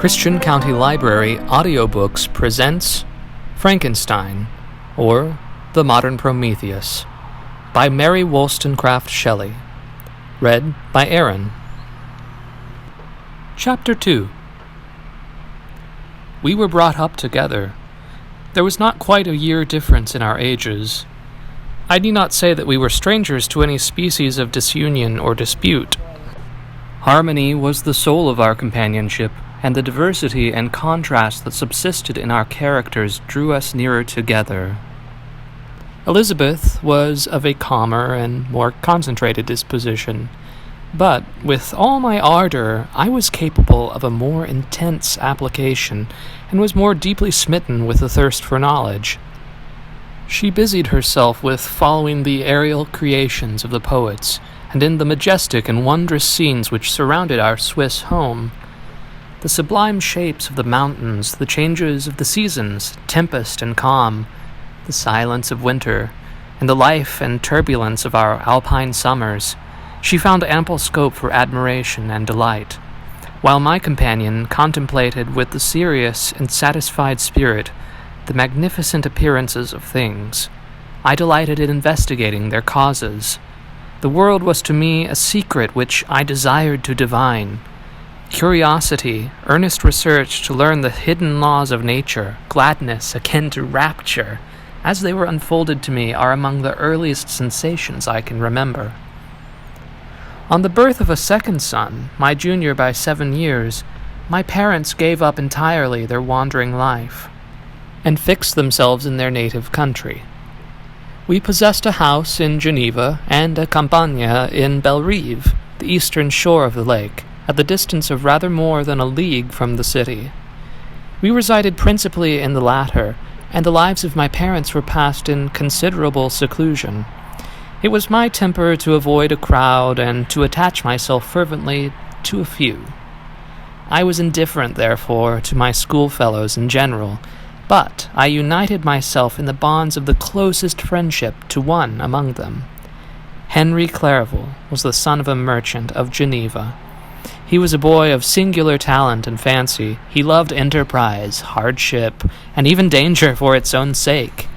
Christian County Library Audiobooks presents Frankenstein, or The Modern Prometheus, by Mary Wollstonecraft Shelley. Read by Aaron. Chapter 2. We were brought up together. There was not quite a year difference in our ages. I need not say that we were strangers to any species of disunion or dispute. Harmony was the soul of our companionship, and the diversity and contrast that subsisted in our characters drew us nearer together. Elizabeth was of a calmer and more concentrated disposition, but with all my ardor I was capable of a more intense application, and was more deeply smitten with the thirst for knowledge. She busied herself with following the aerial creations of the poets, and in the majestic and wondrous scenes which surrounded our Swiss home. The sublime shapes of the mountains, the changes of the seasons, tempest and calm, the silence of winter, and the life and turbulence of our alpine summers, she found ample scope for admiration and delight, while my companion contemplated with the serious and satisfied spirit the magnificent appearances of things. I delighted in investigating their causes. The world was to me a secret which I desired to divine. Curiosity, earnest research to learn the hidden laws of nature, gladness akin to rapture, as they were unfolded to me, are among the earliest sensations I can remember. On the birth of a second son, my junior by 7 years, my parents gave up entirely their wandering life, and fixed themselves in their native country. We possessed a house in Geneva and a campagna in Bellerive, the eastern shore of the lake, at the distance of rather more than a league from the city. We resided principally in the latter, and the lives of my parents were passed in considerable seclusion. It was my temper to avoid a crowd and to attach myself fervently to a few. I was indifferent, therefore, to my schoolfellows in general, but I united myself in the bonds of the closest friendship to one among them. Henry Clerval was the son of a merchant of Geneva. He was a boy of singular talent and fancy. He loved enterprise, hardship, and even danger for its own sake.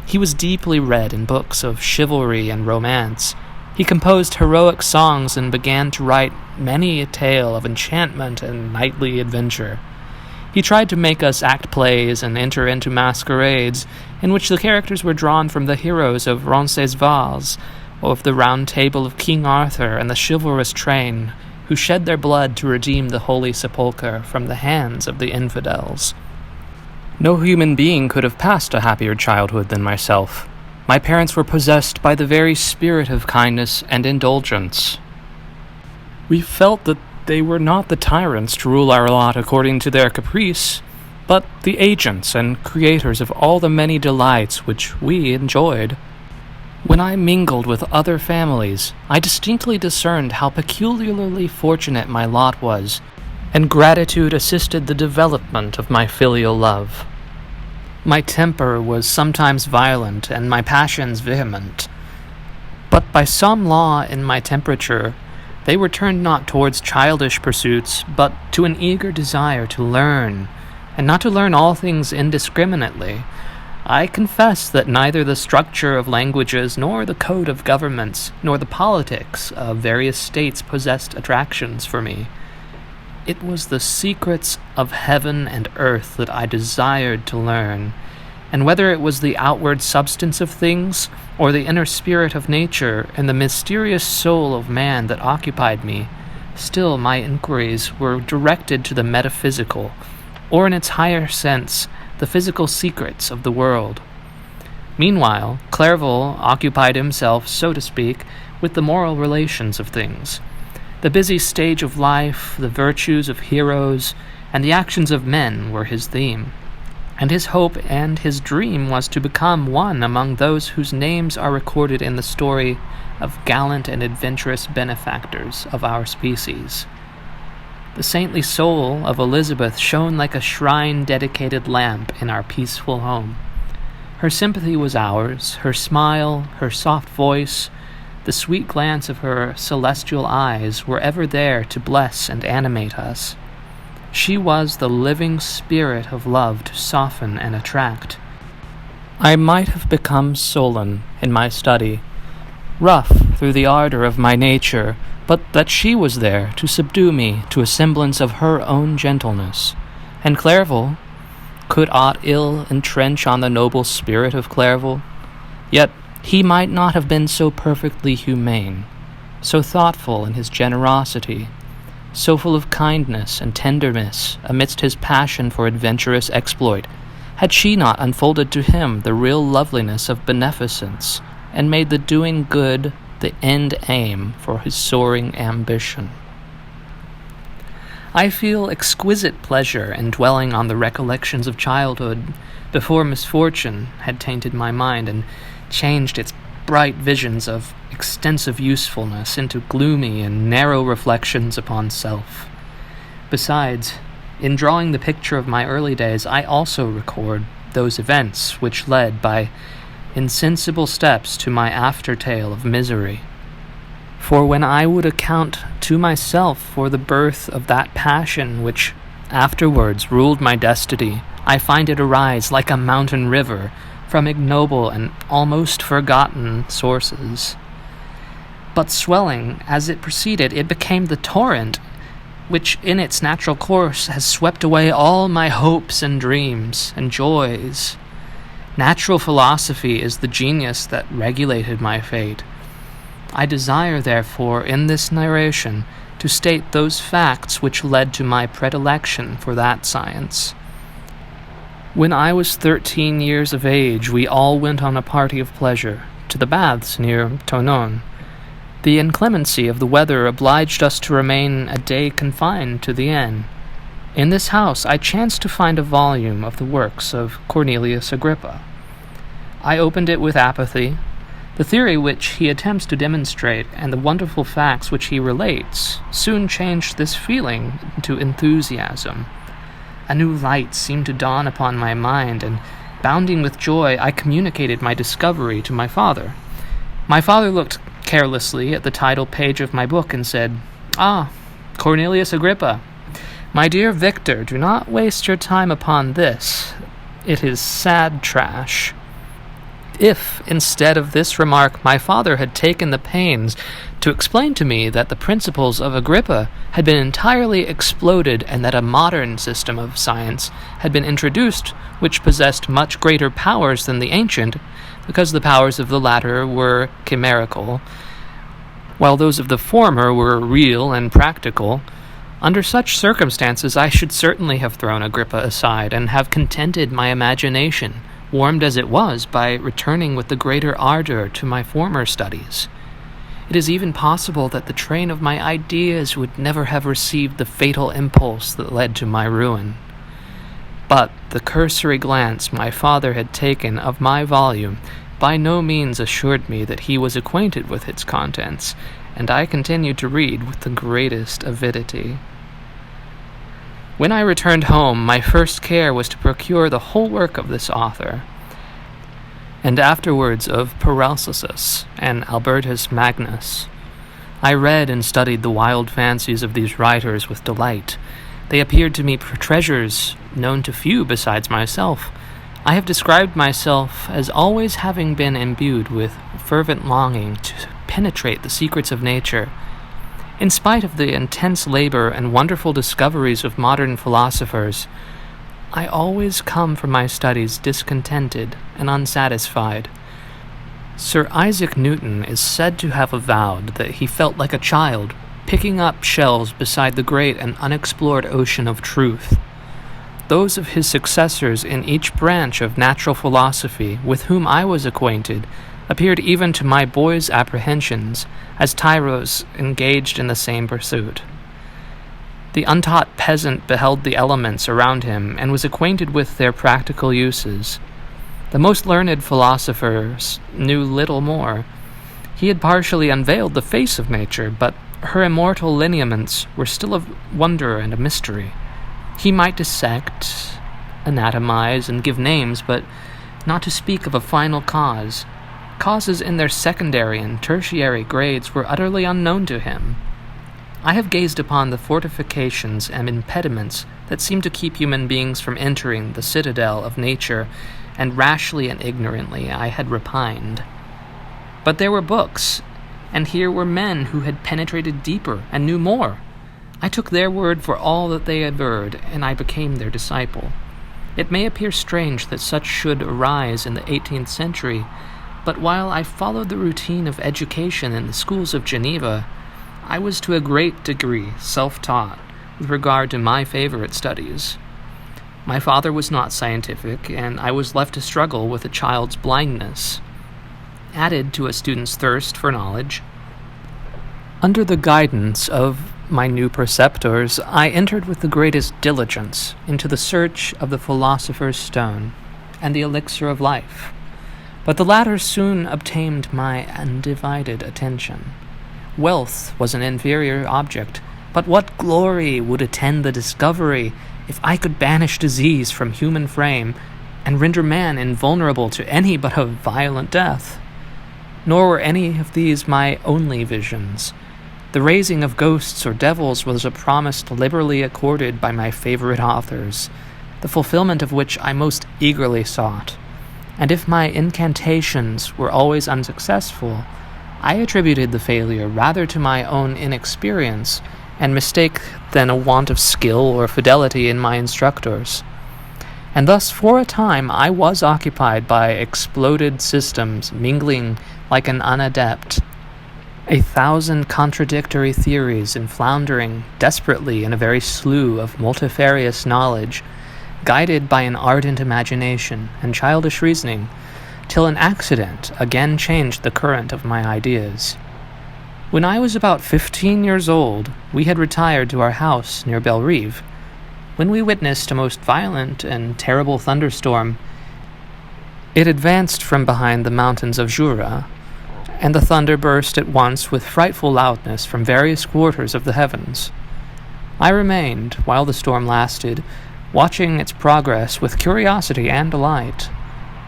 He was deeply read in books of chivalry and romance. He composed heroic songs and began to write many a tale of enchantment and knightly adventure. He tried to make us act plays and enter into masquerades, in which the characters were drawn from the heroes of Roncesvalles, or of the Round Table of King Arthur and the chivalrous train, who shed their blood to redeem the Holy Sepulchre from the hands of the infidels. No human being could have passed a happier childhood than myself. My parents were possessed by the very spirit of kindness and indulgence. We felt that they were not the tyrants to rule our lot according to their caprice, but the agents and creators of all the many delights which we enjoyed. When I mingled with other families, I distinctly discerned how peculiarly fortunate my lot was, and gratitude assisted the development of my filial love. My temper was sometimes violent, and my passions vehement, but by some law in my temperature, they were turned not towards childish pursuits, but to an eager desire to learn, and not to learn all things indiscriminately. I confess that neither the structure of languages, nor the code of governments, nor the politics of various states possessed attractions for me. It was the secrets of heaven and earth that I desired to learn, and whether it was the outward substance of things, or the inner spirit of nature and the mysterious soul of man that occupied me, still my inquiries were directed to the metaphysical, or in its higher sense, the physical secrets of the world. Meanwhile, Clerval occupied himself, so to speak, with the moral relations of things. The busy stage of life, the virtues of heroes, and the actions of men were his theme, and his hope and his dream was to become one among those whose names are recorded in the story of gallant and adventurous benefactors of our species. The saintly soul of Elizabeth shone like a shrine-dedicated lamp in our peaceful home. Her sympathy was ours, her smile, her soft voice, the sweet glance of her celestial eyes were ever there to bless and animate us. She was the living spirit of love to soften and attract. I might have become sullen in my study, rough through the ardor of my nature, but that she was there to subdue me to a semblance of her own gentleness. And Clerval, could aught ill entrench on the noble spirit of Clerval? Yet he might not have been so perfectly humane, so thoughtful in his generosity, so full of kindness and tenderness amidst his passion for adventurous exploit, had she not unfolded to him the real loveliness of beneficence, and made the doing good the end aim for his soaring ambition. I feel exquisite pleasure in dwelling on the recollections of childhood before misfortune had tainted my mind and changed its bright visions of extensive usefulness into gloomy and narrow reflections upon self. Besides, in drawing the picture of my early days, I also record those events which led by insensible steps to my after-tale of misery. For when I would account to myself for the birth of that passion which afterwards ruled my destiny, I find it arise like a mountain river from ignoble and almost forgotten sources. But swelling as it proceeded, it became the torrent which in its natural course has swept away all my hopes and dreams and joys. Natural philosophy is the genius that regulated my fate. I desire, therefore, in this narration, to state those facts which led to my predilection for that science. When I was 13 years of age, we all went on a party of pleasure to the baths near Tonon. The inclemency of the weather obliged us to remain a day confined to the inn. In this house I chanced to find a volume of the works of Cornelius Agrippa. I opened it with apathy. The theory which he attempts to demonstrate and the wonderful facts which he relates soon changed this feeling into enthusiasm. A new light seemed to dawn upon my mind, and, bounding with joy, I communicated my discovery to my father. My father looked carelessly at the title page of my book and said, "Ah, Cornelius Agrippa. My dear Victor, do not waste your time upon this. It is sad trash." If, instead of this remark, my father had taken the pains to explain to me that the principles of Agrippa had been entirely exploded and that a modern system of science had been introduced which possessed much greater powers than the ancient, because the powers of the latter were chimerical, while those of the former were real and practical, under such circumstances I should certainly have thrown Agrippa aside and have contented my imagination, warmed as it was, by returning with the greater ardor to my former studies. It is even possible that the train of my ideas would never have received the fatal impulse that led to my ruin. But the cursory glance my father had taken of my volume by no means assured me that he was acquainted with its contents, and I continued to read with the greatest avidity. When I returned home, my first care was to procure the whole work of this author, and afterwards of Paracelsus and Albertus Magnus. I read and studied the wild fancies of these writers with delight. They appeared to me treasures known to few besides myself. I have described myself as always having been imbued with fervent longing to penetrate the secrets of nature. In spite of the intense labor and wonderful discoveries of modern philosophers, I always come from my studies discontented and unsatisfied. Sir Isaac Newton is said to have avowed that he felt like a child picking up shells beside the great and unexplored ocean of truth. Those of his successors in each branch of natural philosophy with whom I was acquainted appeared even to my boy's apprehensions as tyros engaged in the same pursuit. The untaught peasant beheld the elements around him and was acquainted with their practical uses. The most learned philosophers knew little more. He had partially unveiled the face of nature, but her immortal lineaments were still a wonder and a mystery. He might dissect, anatomize, and give names, but not to speak of a final cause. Causes in their secondary and tertiary grades were utterly unknown to him. I have gazed upon the fortifications and impediments that seem to keep human beings from entering the citadel of nature, and rashly and ignorantly I had repined. But there were books, and here were men who had penetrated deeper and knew more. I took their word for all that they averred, and I became their disciple. It may appear strange that such should arise in the 18th century, but while I followed the routine of education in the schools of Geneva, I was to a great degree self-taught with regard to my favorite studies. My father was not scientific, and I was left to struggle with a child's blindness, added to a student's thirst for knowledge. Under the guidance of my new preceptors, I entered with the greatest diligence into the search of the philosopher's stone and the elixir of life, but the latter soon obtained my undivided attention. Wealth was an inferior object, but what glory would attend the discovery if I could banish disease from human frame and render man invulnerable to any but a violent death? Nor were any of these my only visions. The raising of ghosts or devils was a promise liberally accorded by my favorite authors, the fulfillment of which I most eagerly sought. And if my incantations were always unsuccessful, I attributed the failure rather to my own inexperience and mistake than a want of skill or fidelity in my instructors. And thus for a time I was occupied by exploded systems mingling like an unadept, 1,000 contradictory theories and floundering desperately in a very slough of multifarious knowledge, guided by an ardent imagination and childish reasoning, till an accident again changed the current of my ideas. When I was about 15 years old, we had retired to our house near Bellerive, when we witnessed a most violent and terrible thunderstorm. It advanced from behind the mountains of Jura, and the thunder burst at once with frightful loudness from various quarters of the heavens. I remained, while the storm lasted, watching its progress with curiosity and delight.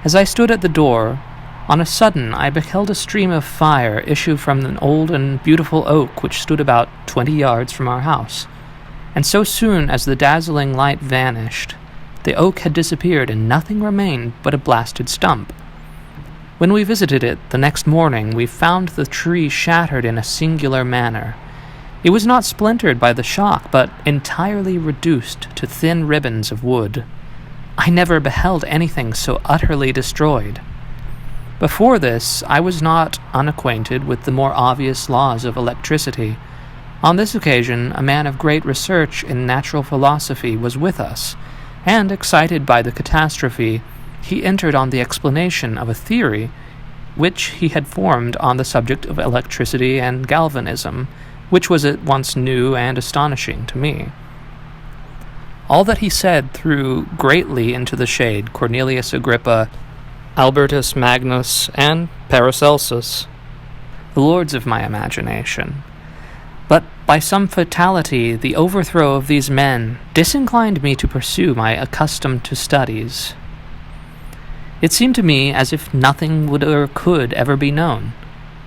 As I stood at the door, on a sudden I beheld a stream of fire issue from an old and beautiful oak which stood about 20 yards from our house, and so soon as the dazzling light vanished, the oak had disappeared and nothing remained but a blasted stump. When we visited it the next morning, we found the tree shattered in a singular manner. It was not splintered by the shock, but entirely reduced to thin ribbons of wood. I never beheld anything so utterly destroyed. Before this, I was not unacquainted with the more obvious laws of electricity. On this occasion, a man of great research in natural philosophy was with us, and, excited by the catastrophe, he entered on the explanation of a theory which he had formed on the subject of electricity and galvanism, which was at once new and astonishing to me. All that he said threw greatly into the shade Cornelius Agrippa, Albertus Magnus, and Paracelsus, the lords of my imagination. But by some fatality, the overthrow of these men disinclined me to pursue my accustomed studies. It seemed to me as if nothing would or could ever be known.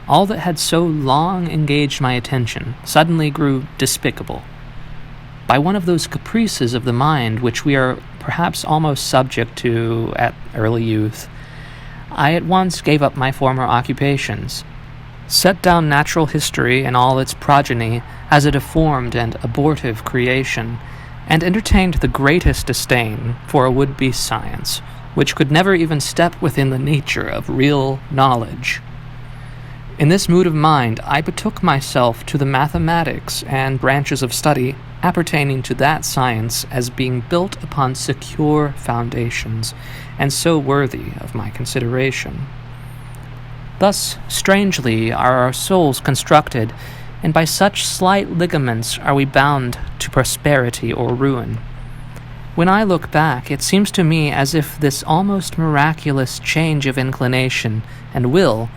All that had so long engaged my attention suddenly grew despicable. By one of those caprices of the mind which we are perhaps almost subject to at early youth, I at once gave up my former occupations, set down natural history and all its progeny as a deformed and abortive creation, and entertained the greatest disdain for a would-be science, which could never even step within the nature of real knowledge. In this mood of mind, I betook myself to the mathematics and branches of study appertaining to that science as being built upon secure foundations, and so worthy of my consideration. Thus, strangely, are our souls constructed, and by such slight ligaments are we bound to prosperity or ruin. When I look back, it seems to me as if this almost miraculous change of inclination and will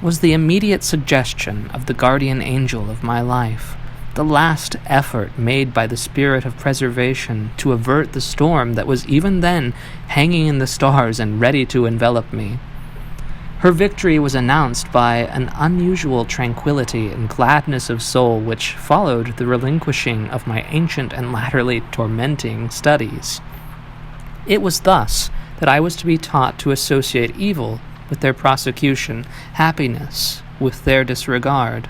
was the immediate suggestion of the guardian angel of my life, the last effort made by the spirit of preservation to avert the storm that was even then hanging in the stars and ready to envelop me. Her victory was announced by an unusual tranquility and gladness of soul which followed the relinquishing of my ancient and latterly tormenting studies. It was thus that I was to be taught to associate evil with their prosecution, happiness with their disregard.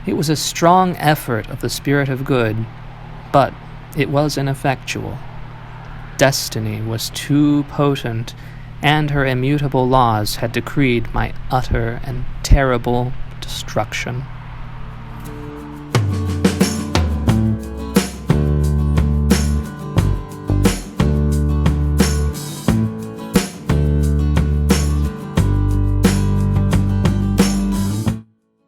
It was a strong effort of the spirit of good, but it was ineffectual. Destiny was too potent, and her immutable laws had decreed my utter and terrible destruction.